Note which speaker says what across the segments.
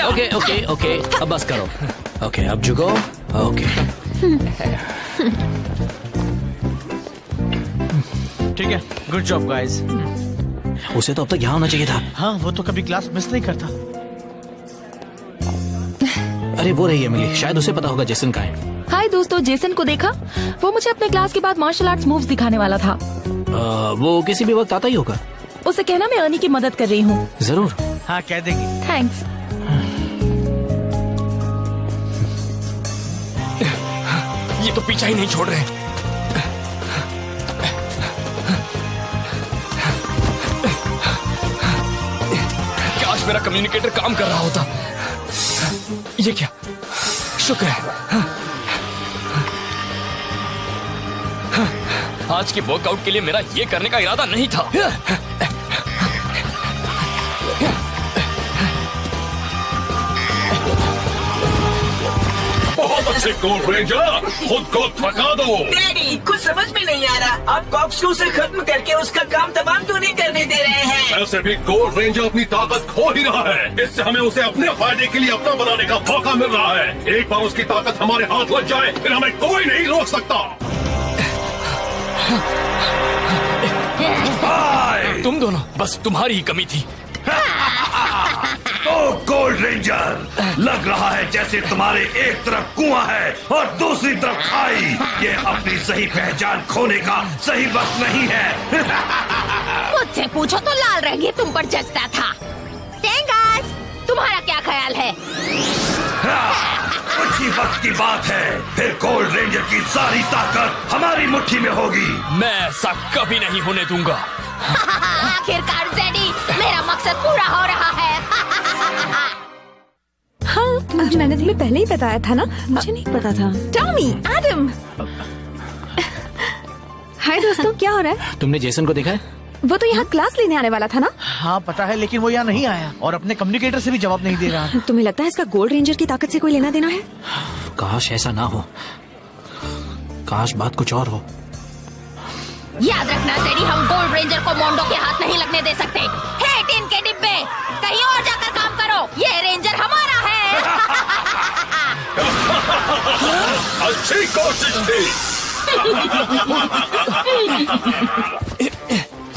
Speaker 1: Okay okay okay, अब बस करो। ओके, अब झुको। ओके
Speaker 2: ठीक है, गुड जॉब गाइस।
Speaker 1: उसे तो अब तक यहाँ होना चाहिए था।
Speaker 2: हाँ, वो तो कभी क्लास मिस नहीं करता।
Speaker 1: अरे वो रही है मिली, शायद उसे पता होगा जेसन कहाँ है।
Speaker 3: हाय दोस्तों, जेसन को देखा? वो मुझे अपने क्लास के बाद मार्शल आर्ट्स मूव्स दिखाने वाला था।
Speaker 1: वो किसी भी वक्त आता ही होगा।
Speaker 3: उसे कहना मैं अर्नी की मदद कर रही हूँ।
Speaker 1: जरूर।
Speaker 2: हाँ, कह देंगे।
Speaker 3: थैंक्स।
Speaker 1: ये तो पीछा ही नहीं छोड़ रहे। काश मेरा कम्युनिकेटर काम कर रहा होता। ये क्या? शुक्र है। आज के वर्कआउट के लिए मेरा ये करने का इरादा नहीं था।
Speaker 4: बहुत अच्छे गोल्ड रेंजर, खुद को थका दो।
Speaker 5: डैडी, कुछ समझ में नहीं आ रहा। आप कॉक्सक्रू से खत्म करके उसका काम तमाम क्यों नहीं करने दे रहे हैं?
Speaker 4: ऐसे भी गोल्ड रेंजर अपनी ताकत खो ही रहा है। इससे हमें उसे अपने फायदे के लिए अपना बनाने का मौका मिल रहा है। एक बार उसकी ताकत हमारे हाथ लग जाए, फिर हमें कोई नहीं रोक सकता।
Speaker 1: तुम दोनों, बस तुम्हारी ही कमी थी।
Speaker 6: ओ गोल्ड रेंजर, लग रहा है जैसे तुम्हारे एक तरफ कुआं है और दूसरी तरफ खाई। ये अपनी सही पहचान खोने का सही वक्त नहीं है।
Speaker 7: मुझसे पूछो तो लाल रंग ही तुम पर जचता था। टेंगास, तुम्हारा क्या ख्याल है?
Speaker 6: कुछ ही वक्त की बात है, फिर गोल्ड रेंजर की सारी ताकत हमारी मुट्ठी में होगी।
Speaker 1: मैं ऐसा कभी नहीं होने दूंगा।
Speaker 7: आखिरकार जेडी, मेरा मकसद पूरा हो रहा है।
Speaker 3: हाँ, मैंने तुम्हें पहले ही बताया था ना। मुझे नहीं पता था। Tommy, Adam. हाय दोस्तों, क्या हो रहा है?
Speaker 1: तुमने जेसन को देखा है?
Speaker 3: वो तो यहाँ क्लास लेने आने वाला था ना।
Speaker 2: हाँ पता है, लेकिन वो यहाँ नहीं आया और अपने कम्युनिकेटर से भी जवाब नहीं दे रहा।
Speaker 3: तुम्हें लगता है इसका गोल्ड रेंजर की ताकत से कोई लेना देना है?
Speaker 1: काश ऐसा ना हो। काश बात कुछ और हो।
Speaker 7: याद रखना जेडी, हम गोल्ड रेंजर को मोंडो के हाथ नहीं लगने दे सकते। हे टिन के डिब्बे, कहीं और जाकर काम करो। ये रेंजर हमारा है।
Speaker 4: अच्छी कोशिश थी।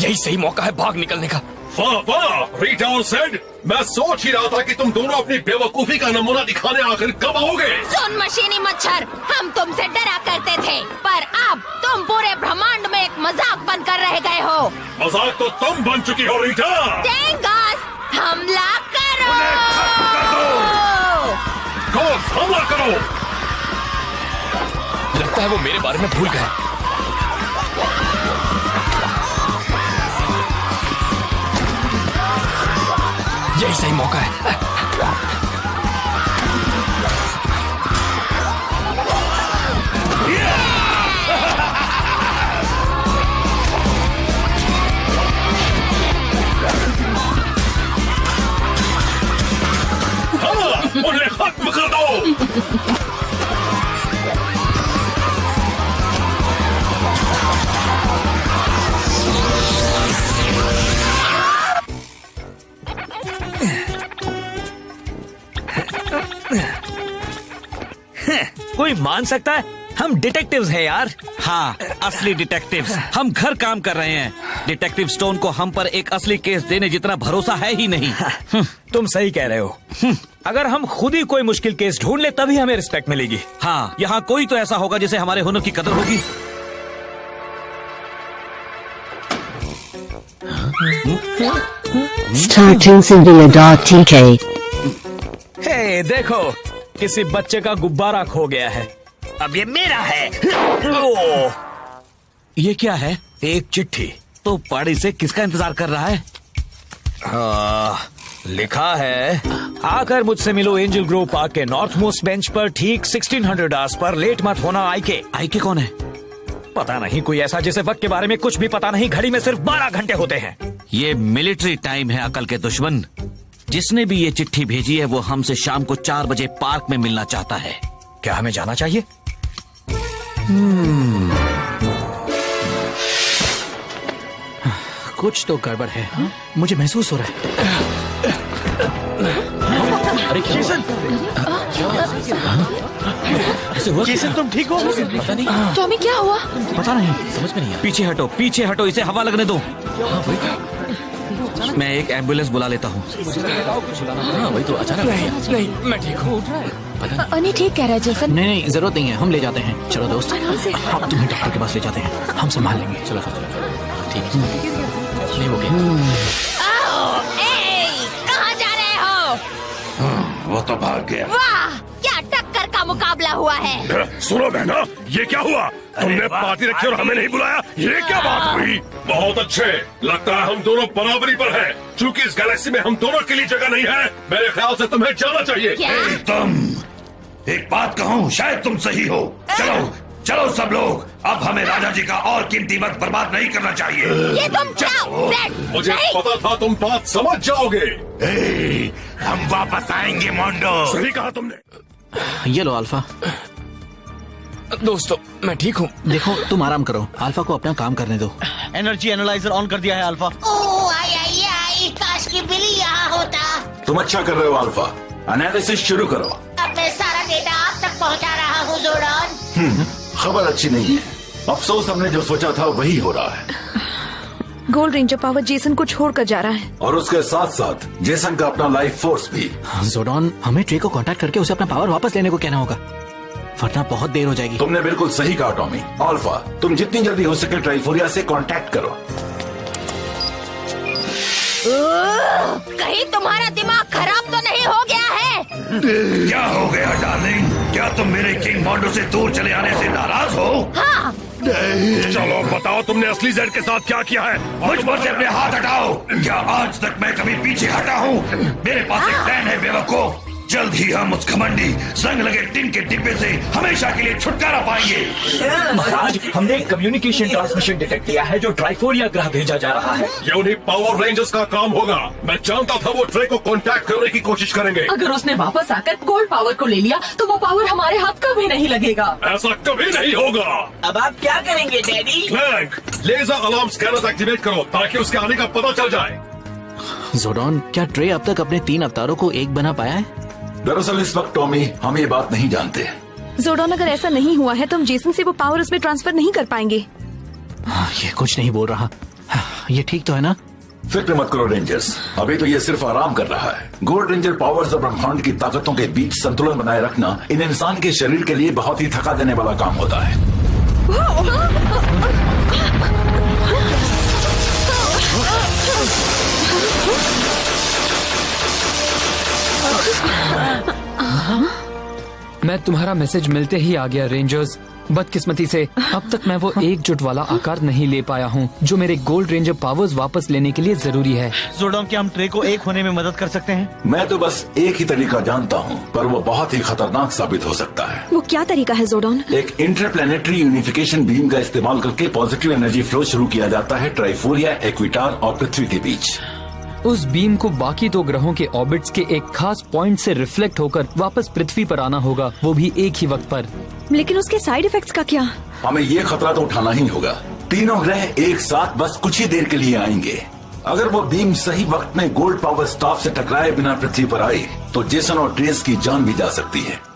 Speaker 1: यही सही मौका है भाग निकलने का।
Speaker 4: वाह वाह, रीटा और सेड, मैं सोच ही रहा था कि तुम दोनों अपनी बेवकूफी का नमूना दिखाने आखिर कब आओगे।
Speaker 7: सुन मशीनी मच्छर, हम तुमसे डरा करते थे, पर अब तुम पूरे ब्रह्मांड में एक मजाक बनकर रह गए हो।
Speaker 4: मजाक तो तुम बन चुकी हो रीटा।
Speaker 7: टेंगास, हमला करो।
Speaker 4: हमला करो।
Speaker 1: लगता है वो मेरे बारे में भूल गए। यही सही मौका है।
Speaker 4: उन्हें खत्म कर दो।
Speaker 8: कोई मान सकता है हम डिटेक्टिव्स हैं यार। हाँ, असली डिटेक्टिव्स। हम घर काम कर रहे हैं। डिटेक्टिव स्टोन को हम पर एक असली केस देने जितना भरोसा है ही नहीं।
Speaker 9: तुम सही कह रहे हो। अगर हम खुद ही कोई मुश्किल केस ढूंढ ले तभी हमें रिस्पेक्ट मिलेगी।
Speaker 8: हाँ, यहाँ कोई तो ऐसा होगा जिसे हमारे हुनर की कदर होगी।
Speaker 10: Starting
Speaker 9: हे देखो, किसी बच्चे का गुब्बारा खो गया है।
Speaker 8: अब ये मेरा है।
Speaker 9: ये क्या है? एक चिट्ठी।
Speaker 8: तो पार्टी से किसका इंतजार कर रहा है?
Speaker 9: लिखा है, आकर मुझसे मिलो एंजल ग्रोव पार्क के नॉर्थ मोस्ट बेंच पर ठीक 1600 आवर्स पर, लेट मत होना। आईके।
Speaker 8: आईके कौन है?
Speaker 9: पता नहीं, कोई ऐसा जिसे वक्त के बारे में कुछ भी पता नहीं। घड़ी में सिर्फ 12 घंटे होते हैं।
Speaker 8: ये मिलिट्री टाइम है अकल के दुश्मन। जिसने भी ये चिट्ठी भेजी है वो हमसे शाम को 4 बजे पार्क में मिलना चाहता है।
Speaker 9: क्या हमें जाना चाहिए?
Speaker 1: कुछ तो गड़बड़ है। मुझे महसूस हो रहा है। अरे क्या
Speaker 2: जेसन,
Speaker 1: ऐसे हुआ?
Speaker 2: जेसन तुम ठीक हो?
Speaker 1: पता नहीं,
Speaker 3: टॉमी क्या हुआ?
Speaker 2: पता नहीं।
Speaker 1: समझ में नहीं आया।
Speaker 8: पीछे हटो, पीछे हटो, इसे हवा लगने दो।
Speaker 1: हाँ वही तो,
Speaker 8: मैं एक एम्बुलेंस बुला लेता हूँ।
Speaker 1: हाँ वही तो अचानक। नहीं मैं ठीक हूँ।
Speaker 3: अनी ठीक कह रहा है जेसन।
Speaker 2: नहीं नहीं, जरूरत नहीं है, हम ले जाते हैं। चलो दोस्त, हम तुम्हें डॉक्टर के पास ले जाते हैं, हम संभाल लेंगे।
Speaker 1: चलो ठीक है। नहीं हो गया।
Speaker 7: कहाँ जा रहे हो?
Speaker 6: वो तो भाग गया।
Speaker 7: वाह, क्या टक्कर का मुकाबला हुआ है।
Speaker 4: सुनो बहना, ये क्या हुआ? तुमने पार्टी रखी और हमें नहीं बुलाया, ये क्या बात हुई? बहुत अच्छे, लगता है हम दोनों बराबरी पर हैं। क्योंकि इस गैलेक्सी में हम दोनों के लिए जगह नहीं है, मेरे ख्याल से तुम्हें जाना चाहिए।
Speaker 7: क्या?
Speaker 6: तुम, एक बात कहूँ, शायद तुम सही हो। चलो चलो सब लोग, अब हमें राजा जी का और कीमती वक्त बर्बाद नहीं करना चाहिए।
Speaker 7: ये तुम जाओ, फ्रेड।
Speaker 4: मुझे पता था तुम बात समझ जाओगे।
Speaker 6: हम वापस आएंगे मोंडो।
Speaker 4: सही कहा तुमने।
Speaker 2: ये लो अल्फा।
Speaker 1: दोस्तों मैं ठीक हूँ।
Speaker 2: देखो तुम आराम करो, अल्फा को अपना काम करने दो। एनर्जी एनालाइजर ऑन कर दिया है अल्फा।
Speaker 7: ओह आई, काश की बिल्ली यहाँ होता।
Speaker 4: तुम अच्छा कर रहे हो अल्फा, एनालिसिस शुरू करो।
Speaker 7: अब मैं सारा डेटा आप तक पहुँचा रहा हूँ जोर्डन।
Speaker 4: खबर अच्छी नहीं है, अफसोस हमने जो सोचा था वही हो रहा है।
Speaker 3: गोल्ड रेंजर पावर जेसन को छोड़कर जा रहा है।
Speaker 4: और उसके साथ साथ जेसन का अपना लाइफ फोर्स भी।
Speaker 2: जोडॉन, हमें ट्रे को कांटेक्ट करके उसे अपना पावर वापस लेने को कहना होगा, वरना बहुत देर हो जाएगी।
Speaker 4: तुमने बिल्कुल सही कहा टॉमी। अल्फा, तुम जितनी जल्दी हो सके ट्राइफोरिया से कांटेक्ट करो।
Speaker 7: कहीं तुम्हारा दिमाग खराब तो नहीं हो गया है?
Speaker 6: क्या हो गया डार्लिंग? क्या तुम मेरे किंग मोंडो से दूर चले आने से नाराज हो?
Speaker 7: हाँ।
Speaker 4: चलो बताओ, तुमने असली जेड के साथ क्या किया है?
Speaker 6: मुझ पर से अपने हाथ हटाओ। क्या आज तक मैं कभी पीछे हटा हूँ? मेरे पास एक प्लान है बेवकूफ। जल्द ही हम उस घमंडी जंग लगे टिन के डिब्बे से हमेशा के लिए छुटकारा पाएंगे।
Speaker 9: महाराज, हमने एक कम्युनिकेशन ट्रांसमिशन डिटेक्ट किया है जो ट्राइफोरिया ग्रह भेजा जा रहा है।
Speaker 4: ये उन्हीं पावर रेंजर्स का काम होगा। मैं जानता था वो ट्रे को कांटेक्ट करने की कोशिश करेंगे।
Speaker 5: अगर उसने वापस आकर गोल्ड पावर को ले लिया तो वो पावर हमारे हाथ कभी नहीं लगेगा।
Speaker 4: ऐसा कभी नहीं होगा।
Speaker 5: अब आप क्या करेंगे daddy?
Speaker 4: Flank, laser alarm scanner activate करो ताकि उसके आने का पता चल जाए।
Speaker 2: जोडॉन, क्या ट्रे अब तक अपने 3 अवतारों को एक बना पाया है?
Speaker 4: दरअसल इस वक्त टॉमी, हम ये बात नहीं जानते।
Speaker 3: जोडॉन, अगर ऐसा नहीं हुआ है तो हम जेसन से वो पावर उसमें ट्रांसफर नहीं कर पाएंगे।
Speaker 2: ये कुछ नहीं बोल रहा। ये ठीक तो है ना?
Speaker 4: फिक्र मत करो रेंजर्स, अभी तो ये सिर्फ आराम कर रहा है। गोल्ड रेंजर पावर्स और ब्रह्मांड की ताकतों के बीच संतुलन बनाए रखना इन इंसान के शरीर के लिए बहुत ही थका देने वाला काम होता है।
Speaker 1: मैं तुम्हारा मैसेज मिलते ही आ गया रेंजर्स। बदकिस्मती से अब तक मैं वो एकजुट वाला आकार नहीं ले पाया हूँ जो मेरे गोल्ड रेंजर पावर्स वापस लेने के लिए जरूरी है।
Speaker 2: जोडॉन, क्या हम ट्रे को एक होने में मदद कर सकते हैं?
Speaker 4: मैं तो बस एक ही तरीका जानता हूँ, पर वो बहुत ही खतरनाक साबित हो सकता है।
Speaker 3: वो क्या तरीका है जोडॉन?
Speaker 4: एक इंटरप्लेनेटरी यूनिफिकेशन बीम का इस्तेमाल करके पॉजिटिव एनर्जी फ्लो शुरू किया जाता है ट्राइफोरिया, एक्विटार और पृथ्वी के बीच।
Speaker 1: उस बीम को बाकी 2 ग्रहों के ऑर्बिट्स के एक खास पॉइंट से रिफ्लेक्ट होकर वापस पृथ्वी पर आना होगा, वो भी एक ही वक्त पर।
Speaker 3: लेकिन उसके साइड इफेक्ट्स का क्या?
Speaker 4: हमें ये खतरा तो उठाना ही होगा। तीनों ग्रह एक साथ बस कुछ ही देर के लिए आएंगे। अगर वो बीम सही वक्त में गोल्ड पावर स्टाफ से टकराए बिना पृथ्वी पर आई तो जेसन और ट्रेस की जान भी जा सकती है।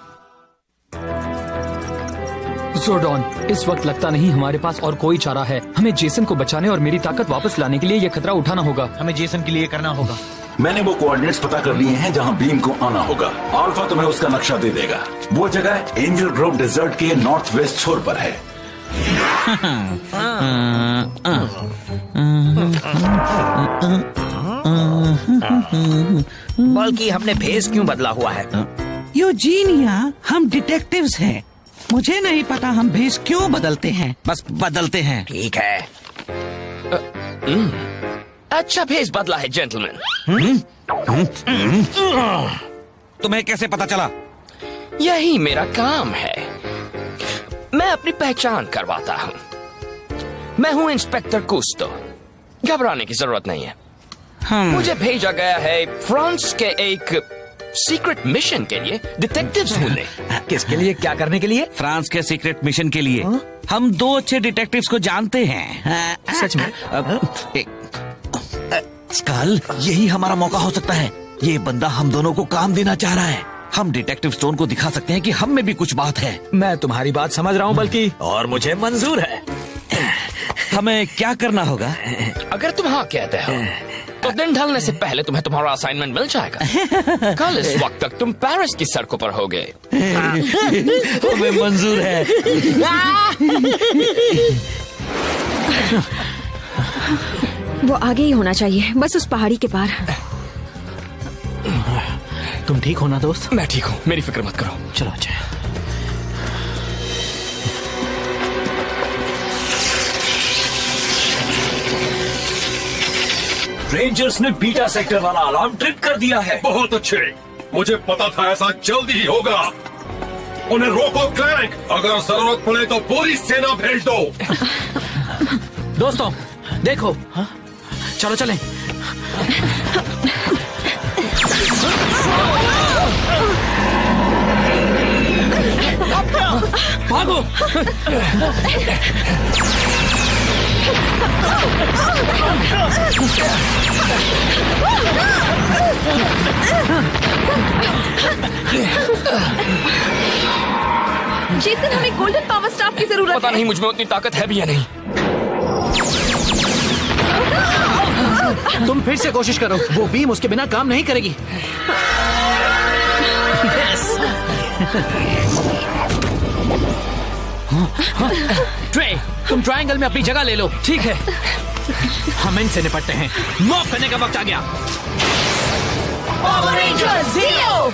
Speaker 1: जोर्डॉन, इस वक्त लगता नहीं हमारे पास और कोई चारा है। हमें जेसन को बचाने और मेरी ताकत वापस लाने के लिए ये खतरा उठाना होगा।
Speaker 2: हमें जेसन के लिए करना होगा।
Speaker 4: मैंने वो कोऑर्डिनेट्स पता कर लिए हैं जहां बीम को आना होगा। अल्फा तुम्हें उसका नक्शा दे देगा। वो जगह एंजल ग्रोव डेजर्ट के नॉर्थ वेस्ट छोर पर है।
Speaker 8: बल्कि हमने भेस क्यों बदला हुआ है?
Speaker 11: यूजीनिया, हम डिटेक्टिव्स हैं। मुझे नहीं पता हम भेस क्यों बदलते हैं।
Speaker 8: बस बदलते हैं।
Speaker 12: ठीक है। अच्छा भेस बदला है जेंटलमैन।
Speaker 8: तुम्हें कैसे पता चला?
Speaker 12: यही मेरा काम है। मैं अपनी पहचान करवाता हूँ। मैं हूँ इंस्पेक्टर कुस्तो। घबराने की जरूरत नहीं है। मुझे भेजा गया है फ्रांस के एक सीक्रेट मिशन के लिए डिटेक्टिव्स ढूंढने।
Speaker 8: किसके लिए? क्या करने के लिए? फ्रांस के सीक्रेट मिशन के लिए। हम 2 अच्छे डिटेक्टिव्स को जानते हैं।
Speaker 2: सच में?
Speaker 8: स्कल, यही हमारा मौका हो सकता है। ये बंदा हम दोनों को काम देना चाह रहा है। हम डिटेक्टिव स्टोन को दिखा सकते हैं कि हम में भी कुछ बात है।
Speaker 9: मैं तुम्हारी बात समझ रहा हूँ बल्कि, और मुझे मंजूर है।
Speaker 8: हमें क्या करना होगा?
Speaker 12: अगर तुम हाँ कहते हो तो दिन ढलने से पहले तुम्हें तुम्हारा असाइनमेंट मिल जाएगा। कल इस वक्त तक तुम पेरिस की सड़कों पर होगे।
Speaker 8: हमें मंजूर है।
Speaker 3: वो आगे ही होना चाहिए, बस उस पहाड़ी के पार।
Speaker 2: तुम ठीक हो ना दोस्त?
Speaker 12: मैं ठीक हूँ, मेरी फिक्र मत करो।
Speaker 2: चलो अच्छा।
Speaker 9: रेंजर्स ने बीटा सेक्टर वाला अलार्म ट्रिप कर दिया है।
Speaker 4: बहुत अच्छे, मुझे पता था ऐसा जल्दी ही होगा। उन्हें रोको क्लैंक, अगर जरूरत पड़े तो पूरी सेना भेज दो।
Speaker 2: दोस्तों देखो, चलो चलें। भागो।
Speaker 3: जेसन, हमें गोल्डन पावर स्टाफ की जरूरत है।
Speaker 12: पता नहीं मुझ में उतनी ताकत है भी या नहीं।
Speaker 2: तुम फिर से कोशिश करो, वो बीम उसके बिना काम नहीं करेगी। ट्रे, तुम ट्रायंगल में अपनी जगह ले लो।
Speaker 1: ठीक है,
Speaker 2: हम इनसे निपटते हैं। मूव करने का वक्त आ गया।
Speaker 7: Power rangers zero.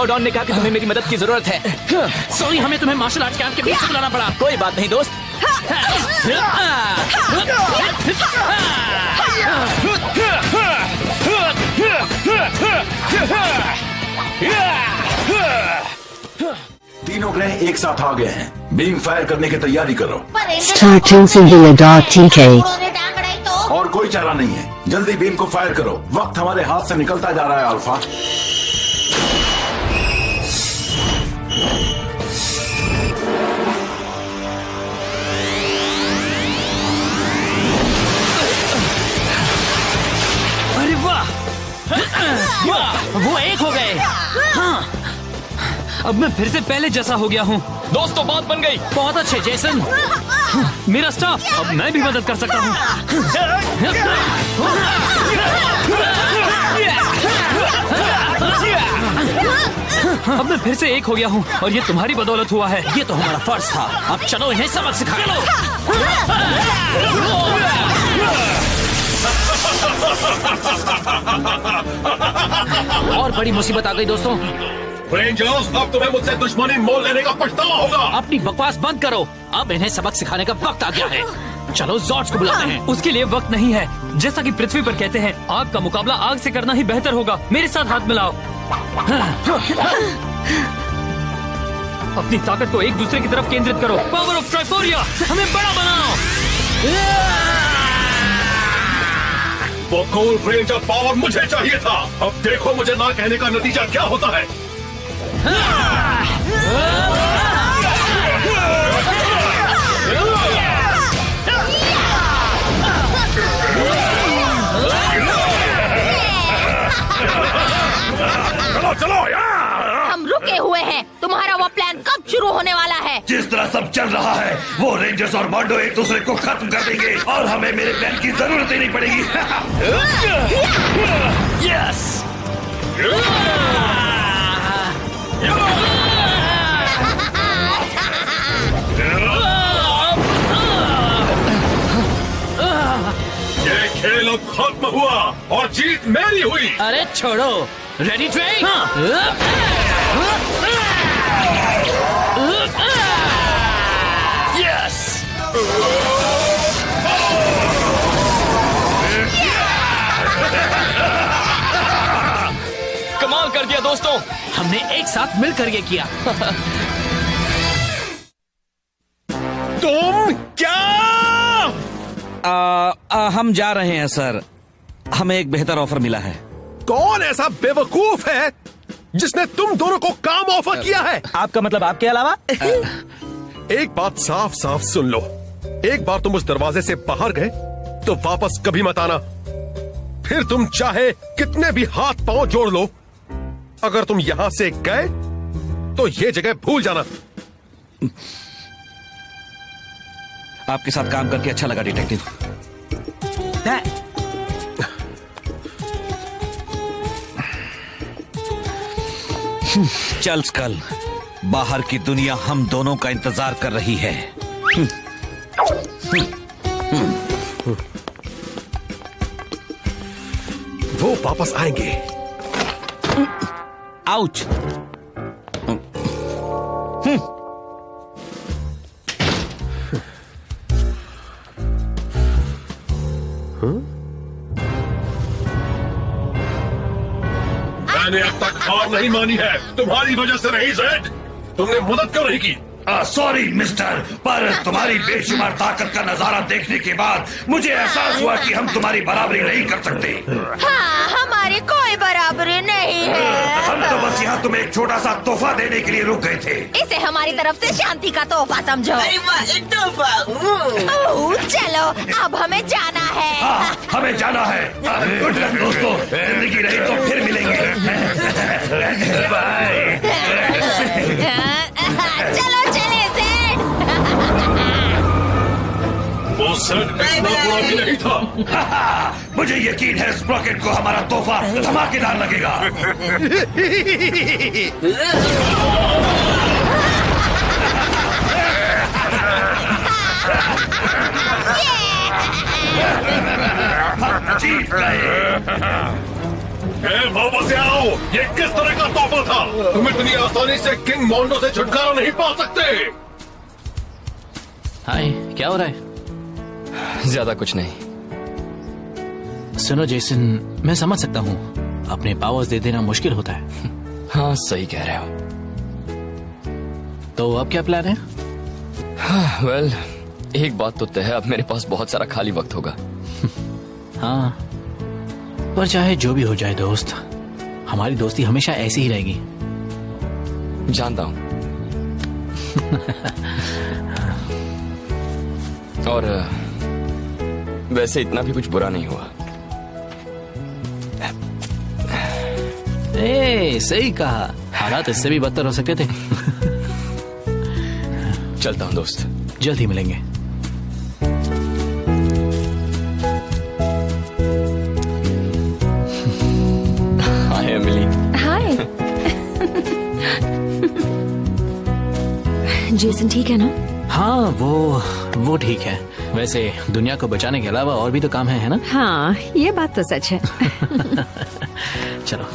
Speaker 2: डॉन ने कहा कि तुम्हें मेरी मदद की जरूरत है। सॉरी, हमें तुम्हें मार्शल आर्ट कैंप के बीच से बुलाना पड़ा। कोई बात नहीं दोस्त।
Speaker 6: तीनों ग्रह एक साथ आ गए हैं। बीम फायर करने की तैयारी करो।
Speaker 10: Starting Singular.tk
Speaker 6: और कोई चारा नहीं है, जल्दी बीम को फायर करो। वक्त हमारे हाथ से निकलता जा रहा है अल्फा।
Speaker 2: अरे वाह, वो एक हो गए। हाँ,
Speaker 1: अब मैं फिर से पहले जैसा हो गया हूँ।
Speaker 12: दोस्तों, बात बन गई।
Speaker 2: बहुत अच्छे जेसन।
Speaker 1: मेरा स्टाफ, अब मैं भी मदद कर सकता हूँ। अब मैं फिर से एक हो गया हूँ और ये तुम्हारी बदौलत हुआ है।
Speaker 2: ये तो हमारा फर्ज था। अब चलो इन्हें सबक सिखा लो। और बड़ी मुसीबत आ गई दोस्तों।
Speaker 4: रेंजर्स, अब तुम्हें मुझसे दुश्मनी मोल लेने का पछतावा होगा।
Speaker 2: अपनी बकवास बंद करो, अब इन्हें सबक सिखाने का वक्त आ गया है। चलो जॉर्ज को बुलाते हैं।
Speaker 1: उसके लिए वक्त नहीं है। जैसा कि पृथ्वी पर कहते हैं, आग का मुकाबला आग से करना ही बेहतर होगा। मेरे साथ हाथ मिलाओ। अपनी ताकत को एक दूसरे की तरफ केंद्रित करो। पावर ऑफ ट्राइफोरिया, हमें बड़ा बनाओ।
Speaker 4: वो गोल्ड रेंजर पावर मुझे चाहिए था। अब देखो मुझे ना कहने का नतीजा क्या होता है। चलो चलो यार,
Speaker 7: हम रुके हुए हैं। तुम्हारा वो प्लान कब शुरू होने वाला है?
Speaker 6: जिस तरह सब चल रहा है, वो रेंजर्स और मांडो एक दूसरे को खत्म कर देंगे और हमें मेरे प्लान की जरूरत ही नहीं पड़ेगी।
Speaker 12: यस।
Speaker 4: ये खेल खेल अब खत्म हुआ और जीत मेरी हुई।
Speaker 2: अरे छोड़ो, रेडी ट्रेन?
Speaker 12: यस। कमाल कर दिया दोस्तों,
Speaker 2: हमने एक साथ मिलकर ये किया।
Speaker 4: तुम क्या?
Speaker 8: हम जा रहे हैं सर, हमें एक बेहतर ऑफर मिला है।
Speaker 4: कौन ऐसा बेवकूफ है जिसने तुम दोनों को काम ऑफर किया है?
Speaker 9: आपका मतलब आपके अलावा?
Speaker 4: एक बात साफ साफ सुन लो, एक बार तुम उस दरवाजे से बाहर गए तो वापस कभी मत आना। फिर तुम चाहे कितने भी हाथ पांव जोड़ लो, अगर तुम यहां से गए तो ये जगह भूल जाना।
Speaker 8: आपके साथ काम करके अच्छा लगा डिटेक्टिव। चल स्कल, बाहर की दुनिया हम दोनों का इंतजार कर रही है।
Speaker 4: वो वापस आएंगे।
Speaker 8: आउच।
Speaker 4: मैंने अब तक हार नहीं मानी है, तुम्हारी वजह से नहीं ज़ेड। तुमने मदद क्यों नहीं की?
Speaker 6: सॉरी मिस्टर, पर तुम्हारी बेशुमार ताकत का नजारा देखने के बाद मुझे एहसास हुआ कि हम तुम्हारी बराबरी नहीं कर सकते।
Speaker 7: हाँ, हमारी कोई बराबरी नहीं है।
Speaker 6: हम तो बस यहाँ तुम्हें एक छोटा सा तोहफा देने के लिए रुक गए थे।
Speaker 7: इसे हमारी तरफ से शांति का तोहफा समझो।
Speaker 5: अरे वाह, एक तोहफा।
Speaker 7: चलो, अब हमें जाना है।
Speaker 6: हाँ, हमें जाना है। गुड लक दोस्तों, जिंदगी रही तो फिर मिलेंगे। बाय।
Speaker 7: चलो चले ज़ेड।
Speaker 4: वो ज़ेड इतना बुरा भी नहीं था।
Speaker 6: मुझे यकीन है स्प्रॉकेट को हमारा तोहफा धमाकेदार लगेगा। जीत गए।
Speaker 4: वापस आओ, ये किस तरह का तोहफा था? तुम इतनी आसानी से किंग मोंडो से छुटकारा नहीं पा सकते।
Speaker 2: हाय, क्या हो रहा है?
Speaker 12: ज्यादा कुछ नहीं।
Speaker 2: सुनो जेसन, मैं समझ सकता हूँ, अपने पावर्स दे देना मुश्किल होता है।
Speaker 12: हाँ, सही कह रहे हो।
Speaker 2: तो अब क्या प्लान है?
Speaker 12: हाँ, वेल, एक बात तो तय है, अब मेरे पास बहुत सारा खाली वक्त होगा।
Speaker 2: हाँ, पर चाहे जो भी हो जाए दोस्त, हमारी दोस्ती हमेशा ऐसी ही रहेगी।
Speaker 12: जानता हूं। और वैसे इतना भी कुछ बुरा नहीं हुआ।
Speaker 2: सही कहा, हालात इससे भी बदतर हो सकते थे।
Speaker 12: चलता हूं दोस्त,
Speaker 2: जल्द ही मिलेंगे।
Speaker 12: हाय एमिली।
Speaker 3: हाय। जेसन ठीक है ना?
Speaker 2: हाँ, वो ठीक है। वैसे दुनिया को बचाने के अलावा और भी तो काम है ना?
Speaker 3: हाँ, ये बात तो सच है।
Speaker 2: चलो।